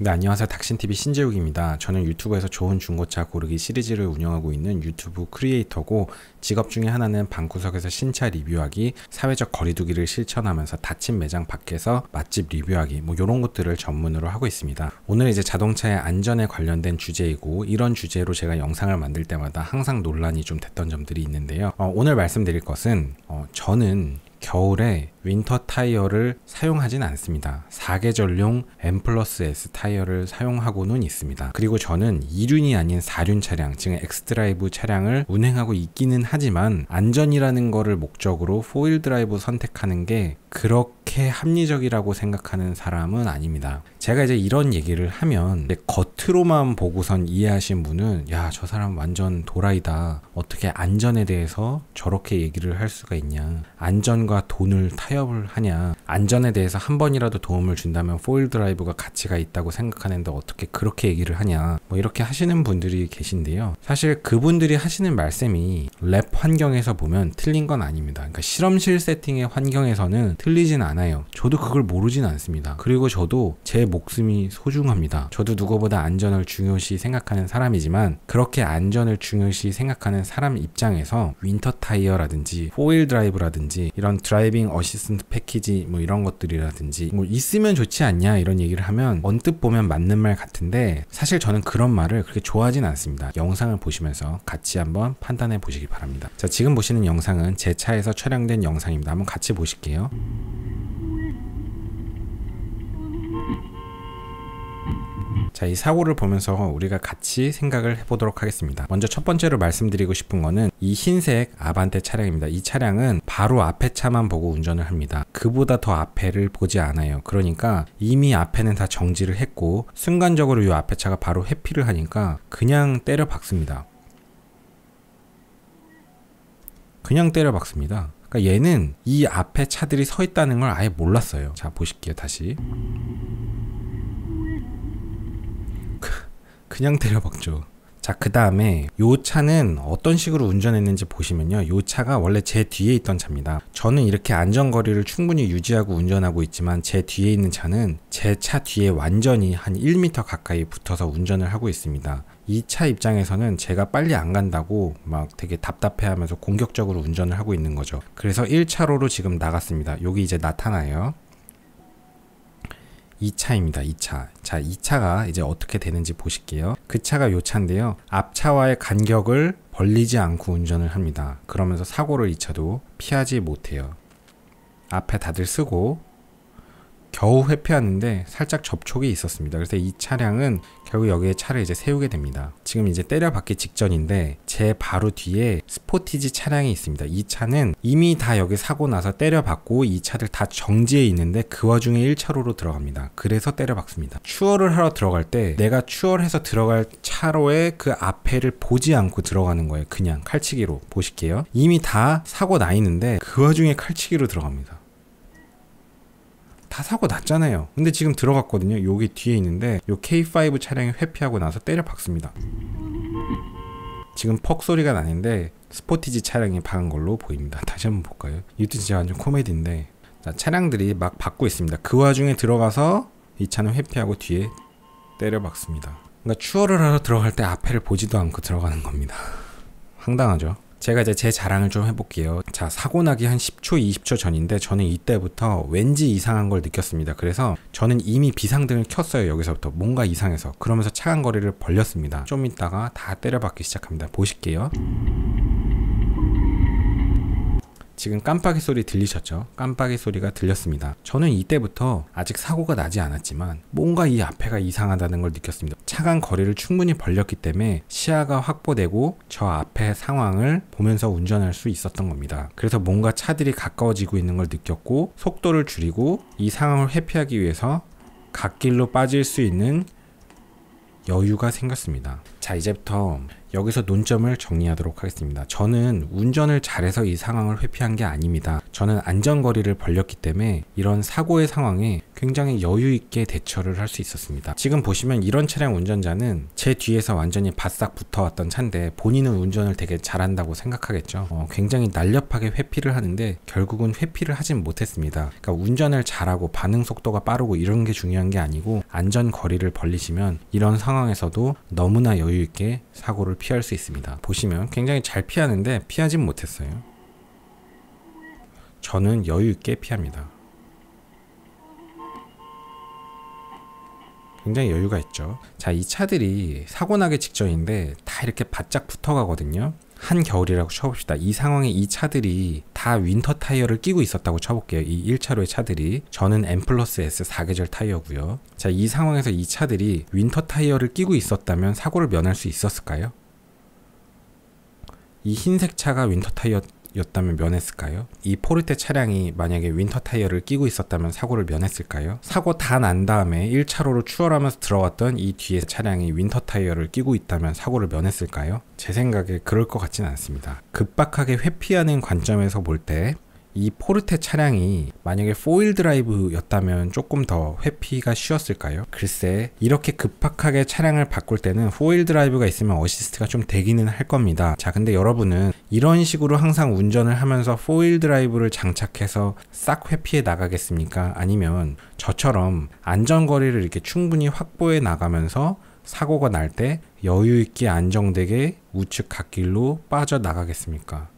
네, 안녕하세요. 닥신TV 신재욱입니다. 저는 유튜브에서 좋은 중고차 고르기 시리즈를 운영하고 있는 유튜브 크리에이터고, 직업 중에 하나는 방구석에서 신차 리뷰하기, 사회적 거리두기를 실천하면서 닫힌 매장 밖에서 맛집 리뷰하기, 이런 것들을 전문으로 하고 있습니다. 오늘 이제 자동차의 안전에 관련된 주제이고, 이런 주제로 제가 영상을 만들 때마다 항상 논란이 좀 됐던 점들이 있는데요. 오늘 말씀드릴 것은 저는 겨울에 윈터 타이어를 사용하진 않습니다. 4계절용 M+S 타이어를 사용하고는 있습니다. 그리고 저는 2륜이 아닌 4륜 차량, 즉 엑스드라이브 차량을 운행하고 있기는 하지만 안전이라는 거를 목적으로 4휠 드라이브 선택하는 게 그렇게 합리적이라고 생각하는 사람은 아닙니다. 제가 이제 이런 얘기를 하면 겉으로만 보고선 이해하신 분은 야, 저 사람 완전 도라이다. 어떻게 안전에 대해서 저렇게 얘기를 할 수가 있냐. 안전과 돈을 타협을 하냐. 안전에 대해서 한 번이라도 도움을 준다면 4휠 드라이브가 가치가 있다고 생각하는데 어떻게 그렇게 얘기를 하냐. 이렇게 하시는 분들이 계신데요. 사실 그분들이 하시는 말씀이 랩 환경에서 보면 틀린 건 아닙니다. 그러니까 실험실 세팅의 환경에서는 틀리진 않아요. 저도 그걸 모르진 않습니다. 그리고 저도 제 목숨이 소중합니다. 저도 누구보다 안전을 중요시 생각하는 사람이지만, 그렇게 안전을 중요시 생각하는 사람 입장에서 윈터 타이어라든지 4휠 드라이브라든지 이런 드라이빙 어시스턴트 패키지 이런 것들이라든지 있으면 좋지 않냐 이런 얘기를 하면 언뜻 보면 맞는 말 같은데, 사실 저는 그런 말을 그렇게 좋아하진 않습니다. 영상을 보시면서 같이 한번 판단해 보시기 바랍니다. 자, 지금 보시는 영상은 제 차에서 촬영된 영상입니다. 한번 같이 보실게요. 자, 이 사고를 보면서 우리가 같이 생각을 해보도록 하겠습니다. 먼저 첫 번째로 말씀드리고 싶은 거는 이 흰색 아반떼 차량입니다. 이 차량은 바로 앞에 차만 보고 운전을 합니다. 그보다 더 앞에를 보지 않아요. 그러니까 이미 앞에는 다 정지를 했고, 순간적으로 이 앞에 차가 바로 회피를 하니까 그냥 때려 박습니다. 그냥 때려 박습니다. 그러니까 얘는 이 앞에 차들이 서 있다는 걸 아예 몰랐어요. 자, 보실게요. 다시. 그냥 때려박죠. 자, 그 다음에 요 차는 어떤 식으로 운전했는지 보시면요, 요 차가 원래 제 뒤에 있던 차입니다. 저는 이렇게 안전거리를 충분히 유지하고 운전하고 있지만, 제 뒤에 있는 차는 제 차 뒤에 완전히 한 1m 가까이 붙어서 운전을 하고 있습니다. 이 차 입장에서는 제가 빨리 안 간다고 막 되게 답답해하면서 공격적으로 운전을 하고 있는 거죠. 그래서 1차로로 지금 나갔습니다. 여기 이제 나타나요. 이 차입니다. 이 차. 자, 이 차가 이제 어떻게 되는지 보실게요. 그 차가 요 차인데요. 앞차와의 간격을 벌리지 않고 운전을 합니다. 그러면서 사고를 이 차도 피하지 못해요. 앞에 다들 쓰고 겨우 회피하는데 살짝 접촉이 있었습니다. 그래서 이 차량은 결국 여기에 차를 이제 세우게 됩니다. 지금 이제 때려박기 직전인데, 제 바로 뒤에 스포티지 차량이 있습니다. 이 차는 이미 다 여기 사고 나서 때려박고 이 차들 다 정지해 있는데 그 와중에 1차로로 들어갑니다. 그래서 때려박습니다. 추월을 하러 들어갈 때 내가 추월해서 들어갈 차로에 그 앞에를 보지 않고 들어가는 거예요. 그냥 칼치기로. 보실게요. 이미 다 사고 나 있는데 그 와중에 칼치기로 들어갑니다. 다 사고 났잖아요. 근데 지금 들어갔거든요. 여기 뒤에 있는데 요 K5 차량이 회피하고 나서 때려 박습니다. 지금 퍽 소리가 나는데 스포티지 차량이 박은 걸로 보입니다. 다시 한번 볼까요? 이것도 진짜 완전 코미디인데, 자, 차량들이 막 박고 있습니다. 그 와중에 들어가서 이 차는 회피하고 뒤에 때려 박습니다. 그러니까 추월을 하러 들어갈 때 앞에를 보지도 않고 들어가는 겁니다. 황당하죠? 제가 이제 제 자랑을 좀 해볼게요. 자, 사고 나기 한 10초, 20초 전인데 저는 이때부터 왠지 이상한 걸 느꼈습니다. 그래서 저는 이미 비상등을 켰어요. 여기서부터 뭔가 이상해서. 그러면서 차간 거리를 벌렸습니다. 좀 있다가 다 때려박기 시작합니다. 보실게요. 지금 깜빡이 소리 들리셨죠? 깜빡이 소리가 들렸습니다. 저는 이때부터 아직 사고가 나지 않았지만 뭔가 이 앞에가 이상하다는 걸 느꼈습니다. 차간 거리를 충분히 벌렸기 때문에 시야가 확보되고 저 앞의 상황을 보면서 운전할 수 있었던 겁니다. 그래서 뭔가 차들이 가까워지고 있는 걸 느꼈고, 속도를 줄이고 이 상황을 회피하기 위해서 갓길로 빠질 수 있는 여유가 생겼습니다. 자, 이제부터 여기서 논점을 정리하도록 하겠습니다. 저는 운전을 잘해서 이 상황을 회피한 게 아닙니다. 저는 안전거리를 벌렸기 때문에 이런 사고의 상황에 굉장히 여유 있게 대처를 할 수 있었습니다. 지금 보시면 이런 차량 운전자는 제 뒤에서 완전히 바싹 붙어왔던 차인데 본인은 운전을 되게 잘한다고 생각하겠죠. 굉장히 날렵하게 회피를 하는데 결국은 회피를 하진 못했습니다. 그러니까 운전을 잘하고 반응 속도가 빠르고 이런 게 중요한 게 아니고 안전거리를 벌리시면 이런 상황에서도 너무나 여유 있게 사고를 피할 수 있습니다. 보시면 굉장히 잘 피하는데 피하진 못했어요. 저는 여유 있게 피합니다. 굉장히 여유가 있죠. 자, 이 차들이 사고 나기 직전인데 다 이렇게 바짝 붙어 가거든요. 한겨울이라고 쳐봅시다. 이 상황에 이 차들이 다 윈터 타이어를 끼고 있었다고 쳐볼게요. 이 1차로의 차들이. 저는 M+S 4계절 타이어고요. 자, 이 상황에서 이 차들이 윈터 타이어를 끼고 있었다면 사고를 면할 수 있었을까요? 이 흰색 차가 윈터 타이어였다면 면했을까요? 이 포르테 차량이 만약에 윈터 타이어를 끼고 있었다면 사고를 면했을까요? 사고 다 난 다음에 1차로로 추월하면서 들어왔던 이 뒤에 차량이 윈터 타이어를 끼고 있다면 사고를 면했을까요? 제 생각에 그럴 것 같지는 않습니다. 급박하게 회피하는 관점에서 볼 때 이 포르테 차량이 만약에 4휠 드라이브였다면 조금 더 회피가 쉬웠을까요? 글쎄, 이렇게 급박하게 차량을 바꿀 때는 4휠 드라이브가 있으면 어시스트가 좀 되기는 할 겁니다. 자, 근데 여러분은 이런 식으로 항상 운전을 하면서 4휠 드라이브를 장착해서 싹 회피해 나가겠습니까? 아니면 저처럼 안전거리를 이렇게 충분히 확보해 나가면서 사고가 날 때 여유 있게 안정되게 우측 갓길로 빠져나가겠습니까?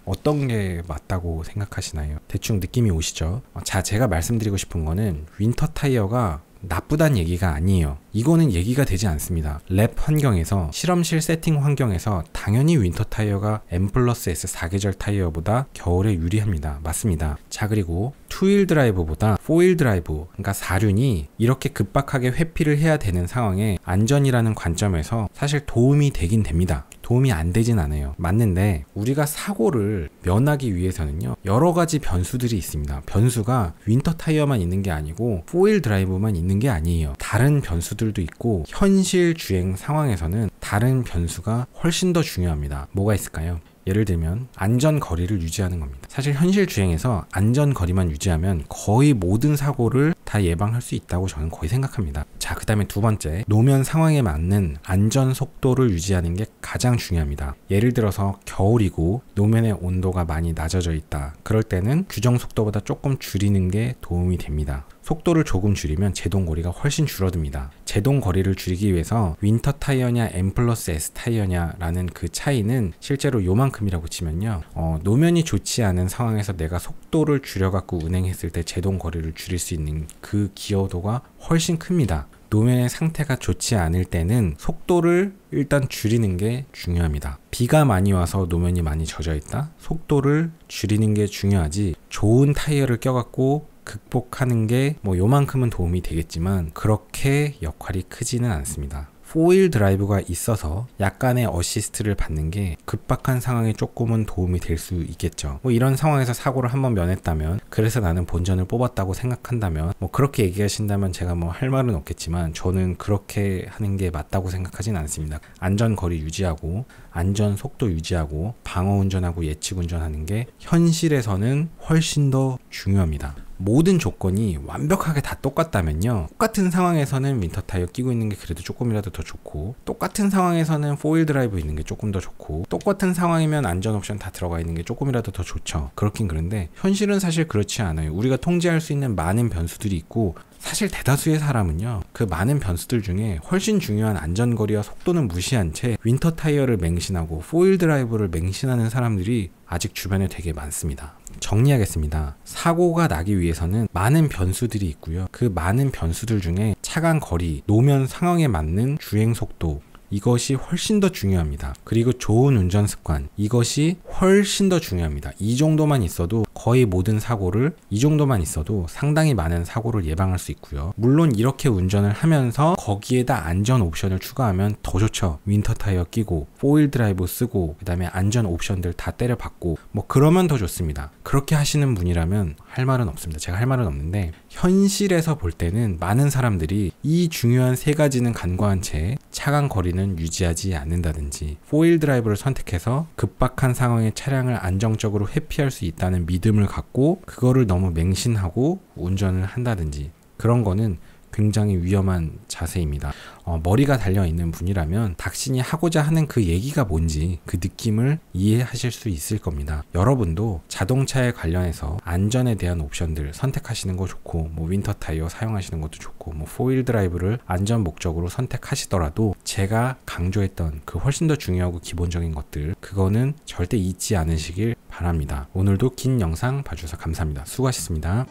어떤 게 맞다고 생각하시나요? 대충 느낌이 오시죠? 자, 제가 말씀드리고 싶은 거는 윈터 타이어가 나쁘단 얘기가 아니에요. 이거는 얘기가 되지 않습니다. 랩 환경에서, 실험실 세팅 환경에서 당연히 윈터 타이어가 M+S 4계절 타이어보다 겨울에 유리합니다. 맞습니다. 자, 그리고 2휠 드라이브보다 4휠 드라이브, 그러니까 4륜이 이렇게 급박하게 회피를 해야 되는 상황에 안전이라는 관점에서 사실 도움이 되긴 됩니다. 도움이 안 되진 않아요. 맞는데 우리가 사고를 면하기 위해서는요, 여러 가지 변수들이 있습니다. 변수가 윈터 타이어만 있는 게 아니고 4휠 드라이브만 있는 게 아니에요. 다른 변수들도 있고 현실 주행 상황에서는 다른 변수가 훨씬 더 중요합니다. 뭐가 있을까요? 예를 들면 안전거리를 유지하는 겁니다. 사실 현실 주행에서 안전거리만 유지하면 거의 모든 사고를 다 예방할 수 있다고 저는 거의 생각합니다. 자, 그 다음에 두 번째, 노면 상황에 맞는 안전 속도를 유지하는 게 가장 중요합니다. 예를 들어서 겨울이고 노면의 온도가 많이 낮아져 있다. 그럴 때는 규정 속도보다 조금 줄이는 게 도움이 됩니다. 속도를 조금 줄이면 제동거리가 훨씬 줄어듭니다. 제동거리를 줄이기 위해서 윈터 타이어냐 M+S 타이어냐라는 그 차이는 실제로 요만큼이라고 치면요, 노면이 좋지 않은 상황에서 내가 속도를 줄여갖고 운행했을 때 제동거리를 줄일 수 있는 그 기여도가 훨씬 큽니다. 노면의 상태가 좋지 않을 때는 속도를 일단 줄이는 게 중요합니다. 비가 많이 와서 노면이 많이 젖어 있다? 속도를 줄이는 게 중요하지, 좋은 타이어를 껴갖고 극복하는 게 뭐 요만큼은 도움이 되겠지만 그렇게 역할이 크지는 않습니다. 4휠 드라이브가 있어서 약간의 어시스트를 받는 게 급박한 상황에 조금은 도움이 될 수 있겠죠. 뭐 이런 상황에서 사고를 한번 면했다면, 그래서 나는 본전을 뽑았다고 생각한다면, 뭐 그렇게 얘기하신다면 제가 뭐 할 말은 없겠지만 저는 그렇게 하는 게 맞다고 생각하진 않습니다. 안전거리 유지하고 안전 속도 유지하고 방어 운전하고 예측 운전하는 게 현실에서는 훨씬 더 중요합니다. 모든 조건이 완벽하게 다 똑같다면요, 똑같은 상황에서는 윈터 타이어 끼고 있는 게 그래도 조금이라도 더 좋고, 똑같은 상황에서는 4휠 드라이브 있는 게 조금 더 좋고, 똑같은 상황이면 안전 옵션 다 들어가 있는 게 조금이라도 더 좋죠. 그렇긴 그런데 현실은 사실 그렇지 않아요. 우리가 통제할 수 있는 많은 변수들이 있고, 사실 대다수의 사람은요, 그 많은 변수들 중에 훨씬 중요한 안전거리와 속도는 무시한 채 윈터 타이어를 맹신하고 4휠 드라이브를 맹신하는 사람들이 아직 주변에 되게 많습니다. 정리하겠습니다. 사고가 나기 위해서는 많은 변수들이 있고요. 그 많은 변수들 중에 차간 거리, 노면 상황에 맞는 주행 속도, 이것이 훨씬 더 중요합니다. 그리고 좋은 운전 습관, 이것이 훨씬 더 중요합니다. 이 정도만 있어도 거의 모든 사고를, 이 정도만 있어도 상당히 많은 사고를 예방할 수 있고요. 물론 이렇게 운전을 하면서 거기에다 안전 옵션을 추가하면 더 좋죠. 윈터 타이어 끼고 4휠 드라이브 쓰고 그 다음에 안전 옵션들 다 때려박고 뭐 그러면 더 좋습니다. 그렇게 하시는 분이라면 할 말은 없습니다. 제가 할 말은 없는데 현실에서 볼 때는 많은 사람들이 이 중요한 세 가지는 간과한 채 차간 거리는 유지하지 않는다든지 4휠 드라이브를 선택해서 급박한 상황에 차량을 안정적으로 회피할 수 있다는 믿음을 갖고 그거를 너무 맹신하고 운전을 한다든지 그런 거는 굉장히 위험한 자세입니다. 머리가 달려있는 분이라면 당신이 하고자 하는 그 얘기가 뭔지 그 느낌을 이해하실 수 있을 겁니다. 여러분도 자동차에 관련해서 안전에 대한 옵션들 선택하시는 거 좋고 윈터 타이어 사용하시는 것도 좋고 4휠 드라이브를 안전 목적으로 선택하시더라도 제가 강조했던 그 훨씬 더 중요하고 기본적인 것들 그거는 절대 잊지 않으시길 바랍니다. 오늘도 긴 영상 봐주셔서 감사합니다. 수고하셨습니다.